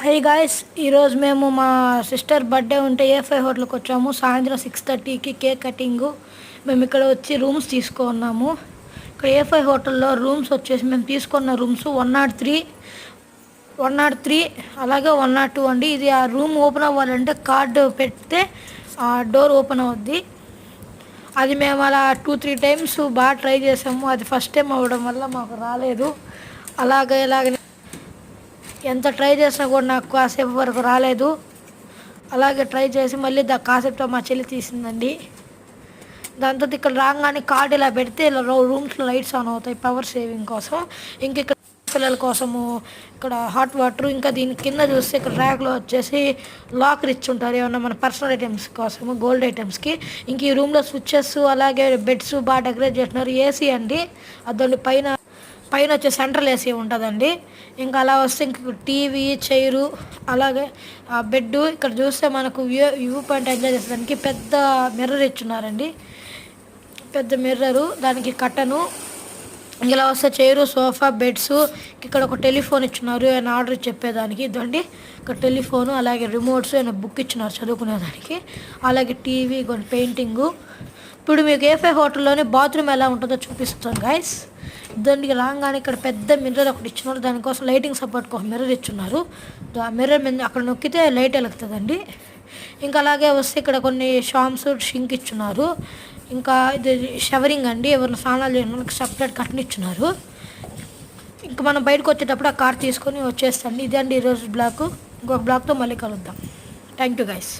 Hi guys, ఈరోజు మేము మా సిస్టర్ బర్త్డే ఉంటే ఏ5 హోటల్కి వచ్చాము. సాయంత్రం 6:30కి కేక్ కటింగు. మేము ఇక్కడ వచ్చి రూమ్స్ తీసుకున్నాము. ఇక్కడ ఏ5 హోటల్లో రూమ్స్ వచ్చేసి మేము తీసుకున్న రూమ్స్ 103 అలాగే 102 అండి. ఇది ఆ రూమ్ ఓపెన్ అవ్వాలంటే కార్డు పెడితే ఆ డోర్ ఓపెన్ అవుద్ది. అది మేము అలా 2-3 టైమ్స్ బాగా ట్రై చేసాము. అది ఫస్ట్ టైం అవ్వడం వల్ల మాకు రాలేదు. ఇలాగే ఎంత ట్రై చేసినా కూడా నాకు కాసేపు వరకు రాలేదు. అలాగే ట్రై చేసి మళ్ళీ కాసేపుతో మా చెల్లి తీసిందండి. దాంతో ఇక్కడ రాగానే కార్డు ఇలా పెడితే ఇలా రూమ్స్లో లైట్స్ ఆన్ అవుతాయి పవర్ సేవింగ్ కోసం. ఇక్కడ పిల్లల కోసము ఇక్కడ హాట్ వాటర్, ఇంకా దీని కింద చూస్తే ఇక్కడ ర్యాక్లో వచ్చేసి లాకర్ ఇచ్చి ఉంటారు ఏమన్నా మన పర్సనల్ ఐటమ్స్ కోసము, గోల్డ్ ఐటమ్స్కి. ఇంక ఈ రూమ్లో స్విచ్చెస్ అలాగే బెడ్స్ బాగా డెకరేట్ చేస్తున్నారు. ఏసీ అండి, అదండి పైన వచ్చే సెంట్రల్ ఏసీ ఉంటుందండి. ఇంకా అలా వస్తే ఇంక టీవీ, చైరు, అలాగే బెడ్. ఇక్కడ చూస్తే మనకు వ్యూ పాయింట్ ఎంజాయ్ చేసేదానికి పెద్ద మిర్రర్ ఇచ్చున్నారండి, పెద్ద మిర్రరు, దానికి కట్టను. ఇలా వస్తే చైరు, సోఫా, బెడ్స్. ఇక్కడ ఒక టెలిఫోన్ ఇచ్చున్నారు ఏమైనా ఆర్డర్ చెప్పేదానికి. ఇదండి ఇక్కడ టెలిఫోను, అలాగే రిమోట్స్, ఏమైనా బుక్ ఇచ్చినారు చదువుకునేదానికి, అలాగే టీవీ, కొన్ని పెయింటింగు. ఇప్పుడు మీకు ఏ5 హోటల్లోనే బాత్రూమ్ ఎలా ఉంటుందో చూపిస్తాను గాయస్. దానికి రాగానే ఇక్కడ పెద్ద మిర్రర్ ఒకటి ఇచ్చినారు. దానికోసం లైటింగ్ సపోర్ట్ కోసం మిర్రర్ ఇచ్చున్నారు. ఆ మిర్రర్ మీద అక్కడ నొక్కితే లైట్ వెలుగుతుందండి. ఇంకా అలాగే వస్తే ఇక్కడ కొన్ని షాంప్స్, షింక్ ఇచ్చున్నారు. ఇంకా ఇది షవరింగ్ అండి, ఎవరిని స్నానాలు చేయడానికి సపరేట్ కట్టని ఇచ్చున్నారు. ఇంకా మనం బయటకు వచ్చేటప్పుడు ఆ కార్ తీసుకొని వచ్చేస్తండి. ఇదే అండి ఈరోజు బ్లాగ్. ఇంకొక బ్లాగ్తో మళ్ళీ కలుద్దాం. Thank you guys.